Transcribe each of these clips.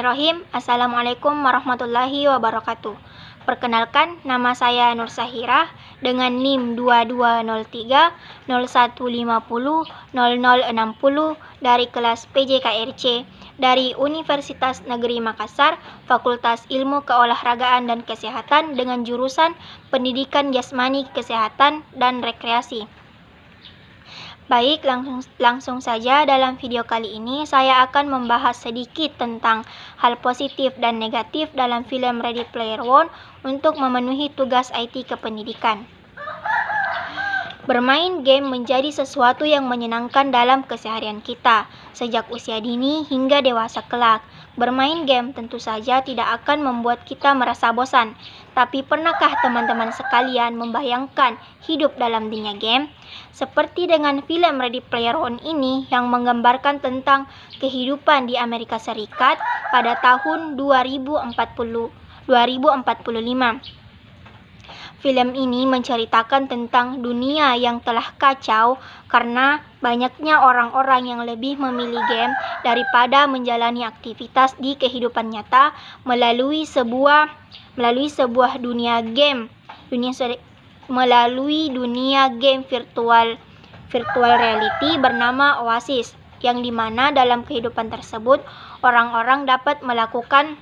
Bismillahirrahmanirrahim. Assalamualaikum warahmatullahi wabarakatuh. Perkenalkan, nama saya Nur Sahirah dengan NIM 2203 0150 0060 dari kelas PJKRC dari Universitas Negeri Makassar, Fakultas Ilmu Keolahragaan dan Kesehatan dengan jurusan Pendidikan Jasmani, Kesehatan, dan Rekreasi. Baik, langsung saja dalam video kali ini saya akan membahas sedikit tentang hal positif dan negatif dalam film Ready Player One untuk memenuhi tugas IT kependidikan. Bermain game menjadi sesuatu yang menyenangkan dalam keseharian kita, sejak usia dini hingga dewasa kelak. Bermain game tentu saja tidak akan membuat kita merasa bosan. Tapi pernahkah teman-teman sekalian membayangkan hidup dalam dunia game? Seperti dengan film Ready Player One ini yang menggambarkan tentang kehidupan di Amerika Serikat pada tahun 2045. Film ini menceritakan tentang dunia yang telah kacau karena banyaknya orang-orang yang lebih memilih game daripada menjalani aktivitas di kehidupan nyata melalui sebuah dunia game virtual reality bernama Oasis, yang dimana dalam kehidupan tersebut orang-orang dapat melakukan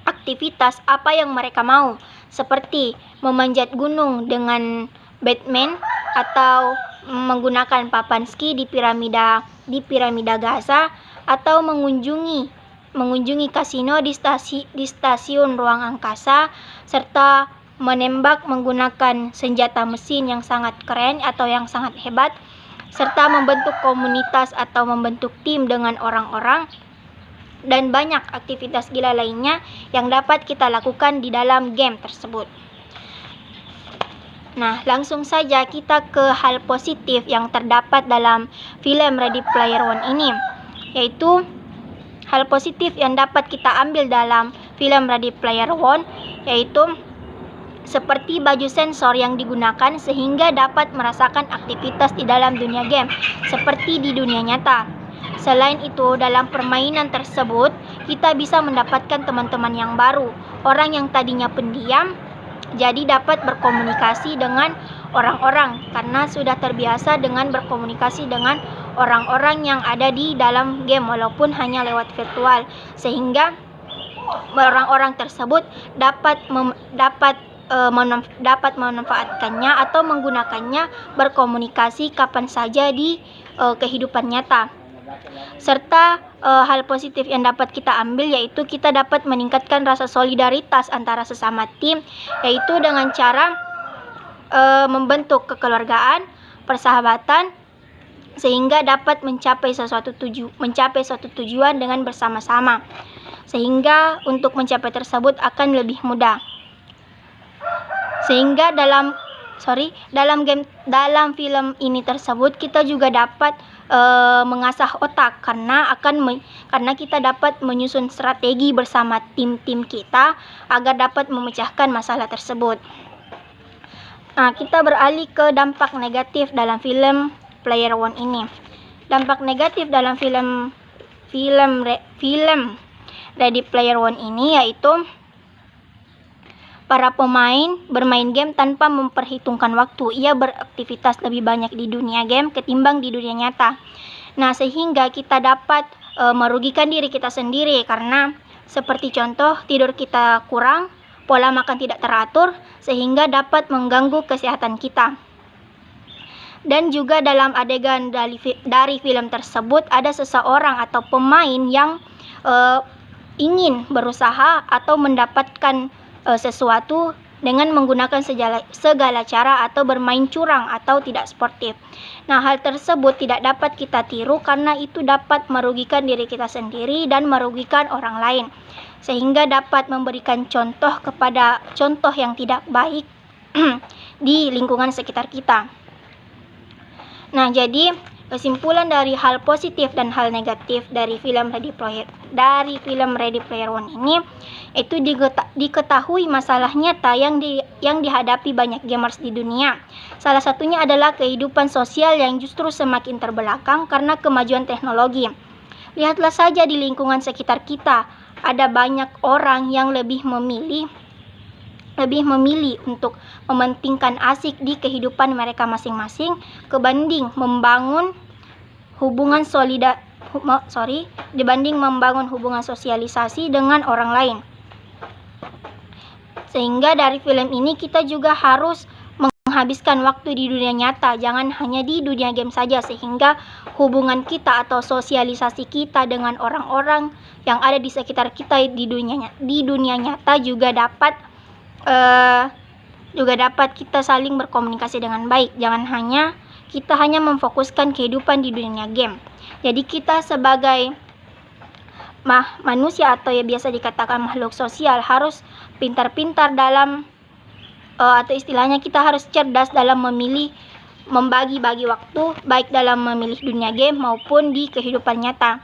aktivitas apa yang mereka mau, seperti memanjat gunung dengan Batman atau menggunakan papan ski di piramida Gaza, atau mengunjungi kasino di stasiun ruang angkasa, serta menembak menggunakan senjata mesin yang sangat keren atau yang sangat hebat, serta membentuk komunitas atau membentuk tim dengan orang-orang, dan banyak aktivitas gila lainnya yang dapat kita lakukan di dalam game tersebut. Nah, langsung saja kita ke hal positif yang terdapat dalam film Ready Player One ini, yaitu hal positif yang dapat kita ambil dalam film Ready Player One, yaitu seperti baju sensor yang digunakan sehingga dapat merasakan aktivitas di dalam dunia game seperti di dunia nyata. Selain itu, dalam permainan tersebut kita bisa mendapatkan teman-teman yang baru, orang yang tadinya pendiam jadi dapat berkomunikasi dengan orang-orang karena sudah terbiasa dengan berkomunikasi dengan orang-orang yang ada di dalam game walaupun hanya lewat virtual, sehingga orang-orang tersebut dapat memanfaatkannya atau menggunakannya berkomunikasi kapan saja di kehidupan nyata. Serta hal positif yang dapat kita ambil yaitu kita dapat meningkatkan rasa solidaritas antara sesama tim, yaitu dengan cara membentuk kekeluargaan, persahabatan, sehingga dapat mencapai suatu tujuan dengan bersama-sama, sehingga untuk mencapai tersebut akan lebih mudah. Sehingga dalam film ini tersebut kita juga dapat mengasah otak karena kita dapat menyusun strategi bersama tim-tim kita agar dapat memecahkan masalah tersebut. Nah, kita beralih ke dampak negatif dalam film Player One ini. Dampak negatif dalam film Ready Player One ini yaitu para pemain bermain game tanpa memperhitungkan waktu. Ia beraktivitas lebih banyak di dunia game ketimbang di dunia nyata. Nah, sehingga kita dapat merugikan diri kita sendiri karena seperti contoh tidur kita kurang, pola makan tidak teratur, sehingga dapat mengganggu kesehatan kita. Dan juga dalam adegan dari film tersebut ada seseorang atau pemain yang ingin berusaha atau mendapatkan sesuatu dengan menggunakan segala cara atau bermain curang atau tidak sportif. Nah, hal tersebut tidak dapat kita tiru karena itu dapat merugikan diri kita sendiri dan merugikan orang lain, sehingga dapat memberikan contoh yang tidak baik di lingkungan sekitar kita. Nah, jadi kesimpulan dari hal positif dan hal negatif dari film Ready Player One ini itu diketahui masalah nyata yang dihadapi banyak gamers di dunia. Salah satunya adalah kehidupan sosial yang justru semakin terbelakang karena kemajuan teknologi. Lihatlah saja di lingkungan sekitar kita, ada banyak orang yang lebih memilih untuk mementingkan asik di kehidupan mereka masing-masing dibanding membangun hubungan sosialisasi dengan orang lain. Sehingga dari film ini kita juga harus menghabiskan waktu di dunia nyata, jangan hanya di dunia game saja, sehingga hubungan kita atau sosialisasi kita dengan orang-orang yang ada di sekitar kita di dunia nyata juga dapat kita saling berkomunikasi dengan baik. Jangan kita hanya memfokuskan kehidupan di dunia game. Jadi kita sebagai manusia atau ya biasa dikatakan makhluk sosial harus pintar-pintar dalam atau istilahnya kita harus cerdas dalam membagi waktu baik dalam memilih dunia game maupun di kehidupan nyata.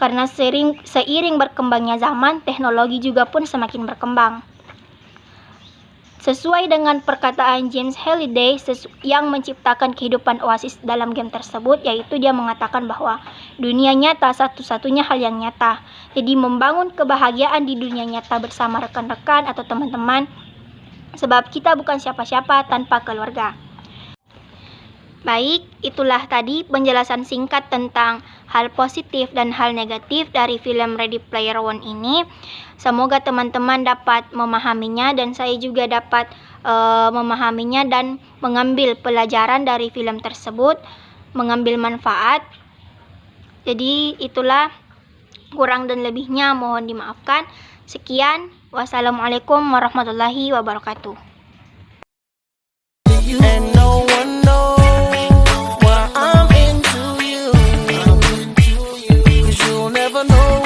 Karena seiring berkembangnya zaman, teknologi juga pun semakin berkembang. Sesuai dengan perkataan James Halliday yang menciptakan kehidupan oasis dalam game tersebut, yaitu dia mengatakan bahwa dunia nyata satu-satunya hal yang nyata. Jadi membangun kebahagiaan di dunia nyata bersama rekan-rekan atau teman-teman, sebab kita bukan siapa-siapa tanpa keluarga. Baik, itulah tadi penjelasan singkat tentang hal positif dan hal negatif dari film Ready Player One ini. Semoga teman-teman dapat memahaminya dan saya juga dapat memahaminya dan mengambil pelajaran dari film tersebut, mengambil manfaat. Jadi itulah, kurang dan lebihnya mohon dimaafkan. Sekian, wassalamualaikum warahmatullahi wabarakatuh. And no one knows why I'm into you. 'Cause you'll never know.